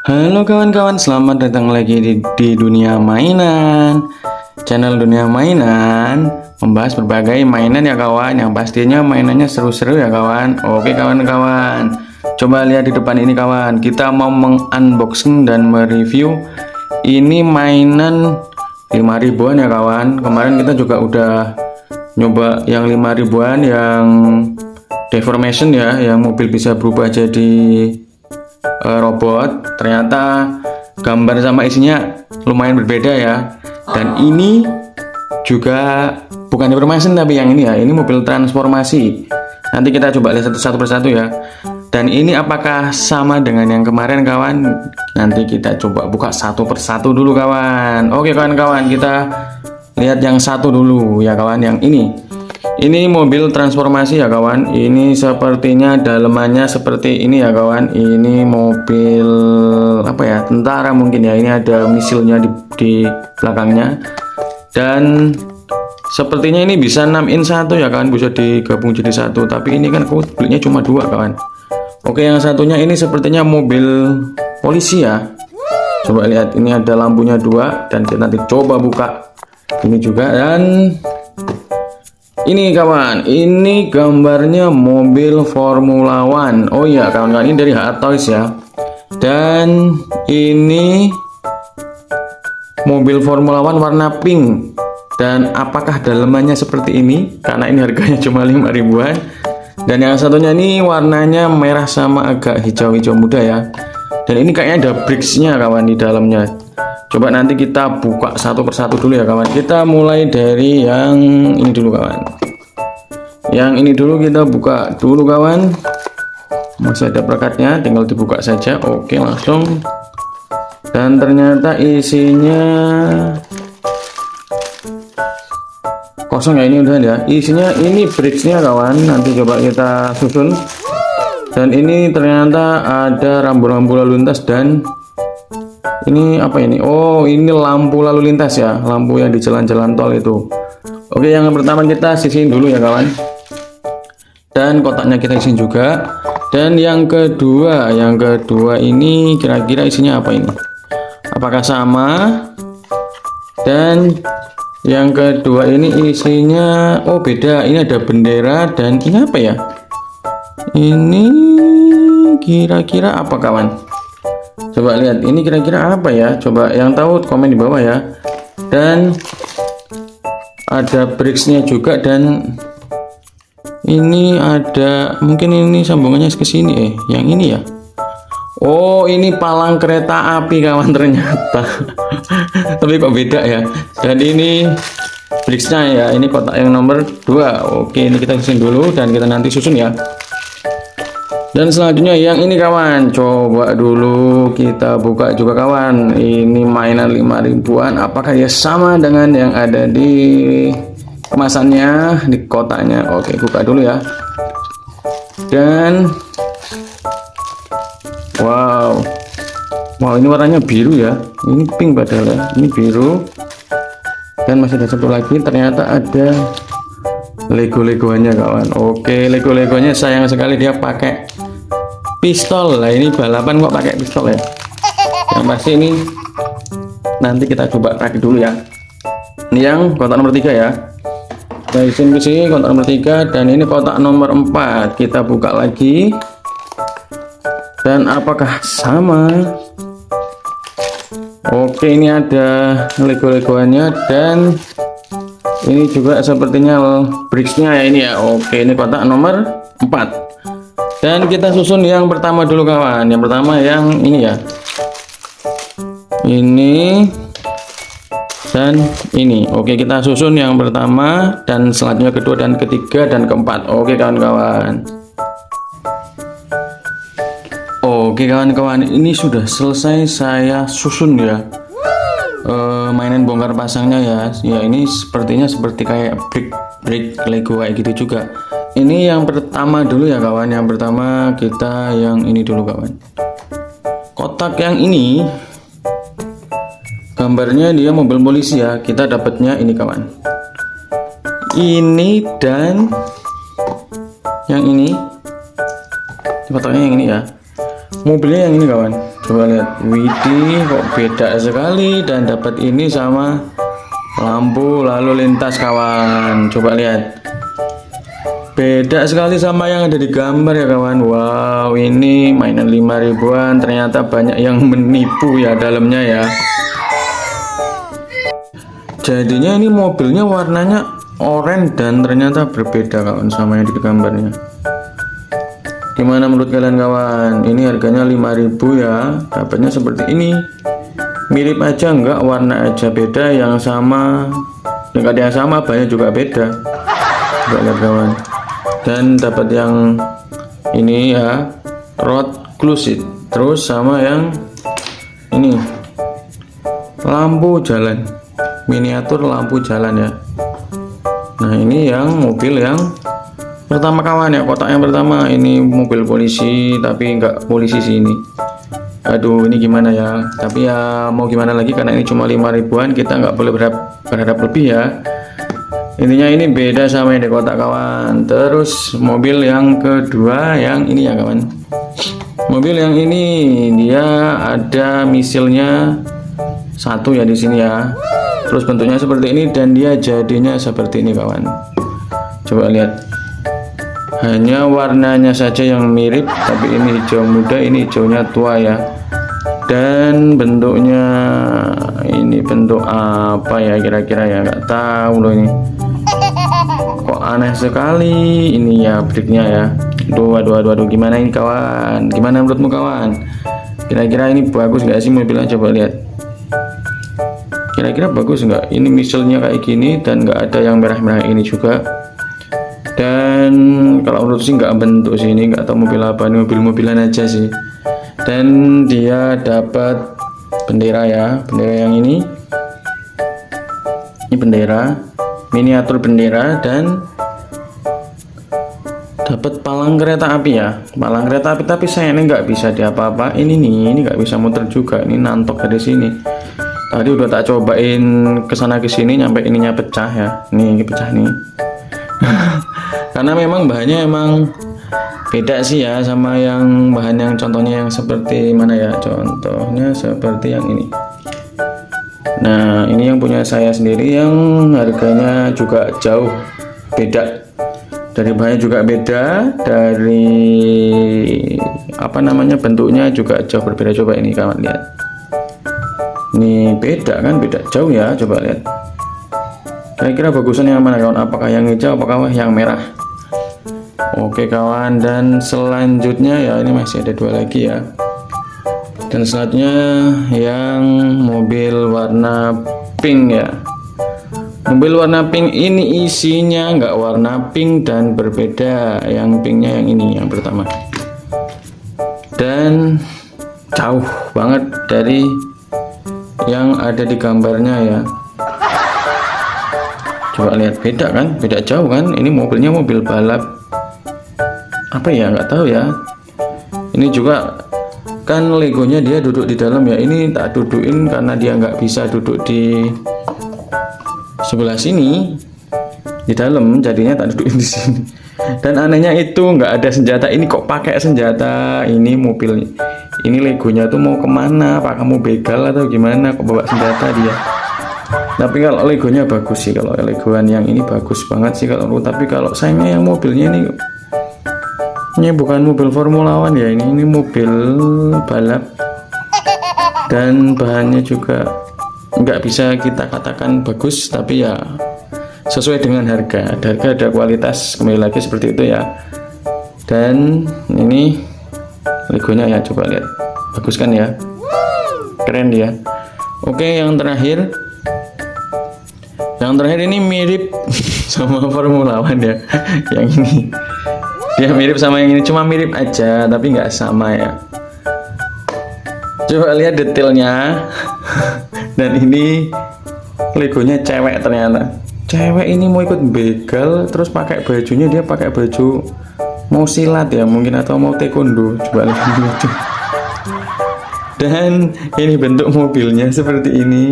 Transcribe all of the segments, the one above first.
Halo kawan-kawan, selamat datang lagi di Dunia Mainan. Channel Dunia Mainan membahas berbagai mainan ya kawan, yang pastinya mainannya seru-seru ya kawan. Oke kawan-kawan, coba lihat di depan ini kawan. Kita mau mengunboxing dan mereview ini mainan 5 ribuan ya kawan. Kemarin kita juga udah nyoba yang 5 ribuan yang deformation ya, yang mobil bisa berubah jadi robot. Ternyata gambar sama isinya lumayan berbeda ya. Dan ini juga bukan deformation tapi yang ini ya, ini mobil transformasi. Nanti kita coba lihat satu persatu ya. Dan ini apakah sama dengan yang kemarin kawan? Nanti kita coba buka satu persatu dulu kawan. Oke kawan-kawan, kita lihat yang satu dulu ya kawan, yang ini mobil transformasi ya kawan. Ini sepertinya dalemannya seperti ini ya kawan. Ini mobil apa ya, tentara mungkin ya. Ini ada misilnya di belakangnya. Dan sepertinya ini bisa 6 in 1 ya kawan, bisa digabung jadi satu. Tapi ini kan aku belinya cuma 2 kawan. Oke, yang satunya ini sepertinya mobil polisi ya. Coba lihat, ini ada lampunya 2. Dan kita nanti coba buka ini juga. Dan ini kawan, ini gambarnya mobil Formula One. Oh iya kawan-kawan, ini dari Hot Toys ya. Dan ini mobil Formula One warna pink. Dan apakah dalemannya seperti ini? Karena ini harganya cuma 5 ribuan. Dan yang satunya ini warnanya merah sama agak hijau-hijau muda ya. Dan ini kayaknya ada bricksnya kawan di dalamnya. Coba nanti kita buka satu persatu dulu ya kawan. Kita mulai dari yang ini dulu kawan. Yang ini dulu kita buka dulu kawan. Masih ada perekatnya, tinggal dibuka saja. Oke, langsung. Dan ternyata isinya kosong ya, ini udah ya. Isinya ini bricksnya kawan. Nanti coba kita susun. Dan ini ternyata ada rambu-rambu lalu lintas. Dan ini apa ini? Oh, ini lampu lalu lintas ya, lampu yang di jalan-jalan tol itu. Oke, yang pertama kita sisihin dulu ya kawan. Dan kotaknya kita isiin juga. Dan yang kedua ini kira-kira isinya apa ini? Apakah sama? Dan yang kedua ini isinya, oh beda, ini ada bendera. Dan ini apa ya? Ini kira-kira apa kawan? Coba lihat, ini kira-kira apa ya? Coba yang tahu komen di bawah ya. Dan ada bricksnya juga. Dan ini ada, mungkin ini sambungannya ke sini yang ini ya. Oh, ini palang kereta api kawan ternyata. Tapi kok beda ya. Dan ini bricksnya ya, ini kotak yang nomor 2. Oke, ini kita susun dulu dan kita nanti susun ya. Dan selanjutnya yang ini kawan, coba dulu kita buka juga kawan. Ini mainan 5 ribuan, apakah ya sama dengan yang ada di kemasannya, di kotaknya? Oke, buka dulu ya. Dan wow, ini warnanya biru ya. Ini pink padahal ya, ini biru. Dan masih ada satu lagi, ternyata ada Lego-legoannya kawan. Oke, Lego-legonya sayang sekali dia pakai pistol. Lah ini balapan kok pakai pistol ya. Yang pasti ini nanti kita coba rakit dulu ya. Ini yang kotak nomor 3 ya. Kita isiin ke sini kotak nomor 3. Dan ini kotak nomor 4. Kita buka lagi. Dan apakah sama? Oke, ini ada Lego-legoannya. Dan ini juga sepertinya bricksnya ya ini ya. Oke, ini kotak nomor 4. Dan kita susun yang pertama dulu kawan. Yang pertama yang ini ya. Ini dan ini. Oke, kita susun yang pertama. Dan selanjutnya kedua dan ketiga dan keempat. Oke kawan-kawan. Oke kawan-kawan, ini sudah selesai saya susun ya. Mainan bongkar pasangnya ya. Ya ini sepertinya seperti kayak brick Lego kayak gitu juga. Ini yang pertama dulu ya kawan. Yang pertama kita yang ini dulu kawan. Kotak yang ini gambarnya dia mobil polisi ya. Kita dapatnya ini kawan. Ini dan yang ini. Kotaknya yang ini ya. mobilnya yang ini kawan, coba lihat. Widih, kok beda sekali. Dan dapat ini sama lampu lalu lintas kawan, coba lihat, beda sekali sama yang ada di gambar ya kawan. Wow, ini mainan 5 ribuan, ternyata banyak yang menipu ya dalamnya ya. Jadinya ini mobilnya warnanya oranye dan ternyata berbeda kawan sama yang di gambarnya. Gimana menurut kalian kawan? Ini harganya 5.000 ya, dapatnya seperti ini. Mirip aja enggak, warna aja beda, yang sama enggak ada yang sama, banyak juga beda. Coba lihat kawan. Dan dapat yang ini ya, road closet, terus sama yang ini lampu jalan, miniatur lampu jalan ya. Nah ini yang mobil yang pertama kawan ya, kotak yang pertama. Ini mobil polisi, tapi enggak polisi sih ini. Aduh, ini gimana ya, tapi ya mau gimana lagi, karena ini cuma 5 ribuan, kita nggak boleh berharap lebih ya. Intinya ini beda sama yang di kotak kawan. Terus mobil yang kedua yang ini ya kawan. Mobil yang ini dia ada misilnya satu ya di sini ya. Terus bentuknya seperti ini dan dia jadinya seperti ini kawan. Coba lihat. Hanya warnanya saja yang mirip, tapi ini hijau muda, ini hijaunya tua ya. Dan bentuknya ini bentuk apa ya kira-kira ya, nggak tahu loh ini. Kok aneh sekali ini ya briknya ya. Aduh, gimana ini kawan? Gimana menurutmu kawan? Kira-kira ini bagus nggak sih mobilnya? Coba lihat. Kira-kira bagus nggak? Ini misalnya kayak gini dan nggak ada yang merah-merah ini juga. Dan kalau menurut sih nggak bentuk sih, ini nggak tahu mobil apa, ini mobil-mobilan aja sih. Dan dia dapat bendera ya, bendera yang ini bendera, miniatur bendera, dan dapat palang kereta api ya, palang kereta api, tapi saya ini nggak bisa diapa-apa ini nih, ini nggak bisa muter juga, ini nantok dari sini. Tadi udah tak cobain kesana kesini, nyampe ininya pecah ya, nih pecah nih. Karena memang bahannya emang beda sih ya sama yang bahan yang contohnya yang seperti mana ya, contohnya seperti yang ini. Nah ini yang punya saya sendiri yang harganya juga jauh beda, dari bahannya juga beda, dari apa namanya bentuknya juga jauh berbeda. Coba ini kawan lihat, ini beda kan, beda jauh ya. Coba lihat, kira-kira bagusan yang mana kawan, apakah yang hijau apakah yang merah? Oke kawan, dan selanjutnya ya ini masih ada 2 lagi ya. Dan selanjutnya yang mobil warna pink ya. Mobil warna pink ini isinya nggak warna pink dan berbeda. Yang pinknya yang ini yang pertama. Dan jauh banget dari yang ada di gambarnya ya. Coba lihat, beda kan, beda jauh kan. Ini mobilnya mobil balap apa ya, nggak tahu ya. Ini juga kan legonya dia duduk di dalam ya, ini tak dudukin karena dia nggak bisa duduk di sebelah sini di dalam, jadinya tak dudukin di sini. Dan anehnya itu nggak ada senjata, ini kok pakai senjata. Ini mobil ini legonya tuh mau kemana, apa kamu begal atau gimana kok bawa senjata dia. Tapi kalau legonya bagus sih, kalau legoan yang ini bagus banget sih kalau. Tapi kalau sayangnya yang mobilnya ini bukan mobil Formula One ya, ini mobil balap, dan bahannya juga nggak bisa kita katakan bagus, tapi ya sesuai dengan harga. Ada harga ada kualitas, kembali lagi seperti itu ya. Dan ini legonya ya, coba lihat, bagus kan ya, keren dia. Oke, yang terakhir ini mirip sama Formula One ya. Yang ini dia mirip sama yang ini, cuma mirip aja tapi nggak sama ya. Coba lihat detailnya. Dan ini legonya cewek, ternyata cewek ini mau ikut begal, terus pakai bajunya dia pakai baju mau silat ya mungkin, atau mau taekwondo. Coba lihat. Dan ini bentuk mobilnya seperti ini.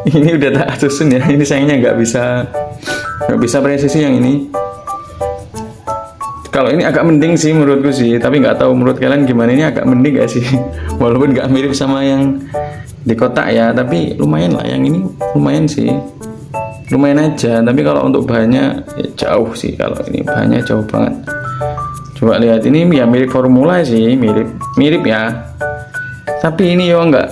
ini udah tak susun ya, ini sayangnya nggak bisa presisi yang ini. Kalau ini agak mending sih menurutku sih, tapi nggak tahu menurut kalian gimana. Ini agak mending gak sih? Walaupun nggak mirip sama yang di kotak ya, tapi lumayan lah. Yang ini lumayan sih, lumayan aja. Tapi kalau untuk bahannya ya jauh sih. Kalau ini bahannya jauh banget. Coba lihat, ini ya mirip formula sih, mirip ya. Tapi ini ya nggak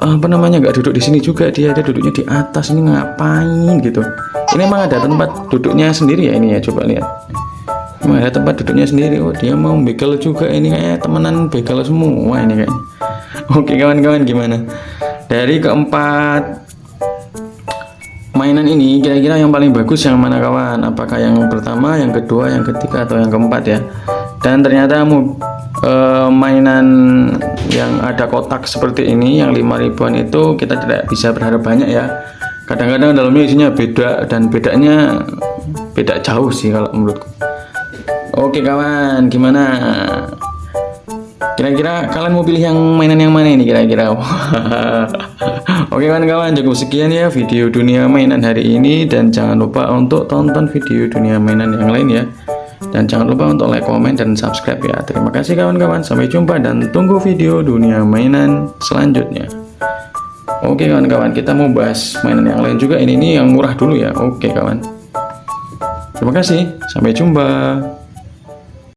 nggak duduk di sini juga, dia duduknya di atas. Ini ngapain gitu? Ini emang ada tempat duduknya sendiri ya ini ya. Coba lihat. Ada tempat duduknya sendiri. Oh, dia mau begal juga. Ini kayak temenan begal semua ini kayaknya. Oke kawan-kawan, gimana dari keempat mainan ini, kira-kira yang paling bagus yang mana kawan? Apakah yang pertama, yang kedua, yang ketiga, atau yang keempat ya? Dan ternyata mainan yang ada kotak seperti ini yang 5.000-an itu kita tidak bisa berharap banyak ya. Kadang-kadang dalamnya isinya beda, dan bedanya beda jauh sih kalau menurutku. Oke kawan, gimana? Kira-kira kalian mau pilih yang mainan yang mana ini kira-kira? Oke kawan-kawan, cukup sekian ya video dunia mainan hari ini. Dan jangan lupa untuk tonton video dunia mainan yang lain ya. Dan jangan lupa untuk like, komen, dan subscribe ya. Terima kasih kawan-kawan, sampai jumpa dan tunggu video dunia mainan selanjutnya. Oke kawan-kawan, kita mau bahas mainan yang lain juga. Ini yang murah dulu ya. Oke kawan, terima kasih, sampai jumpa.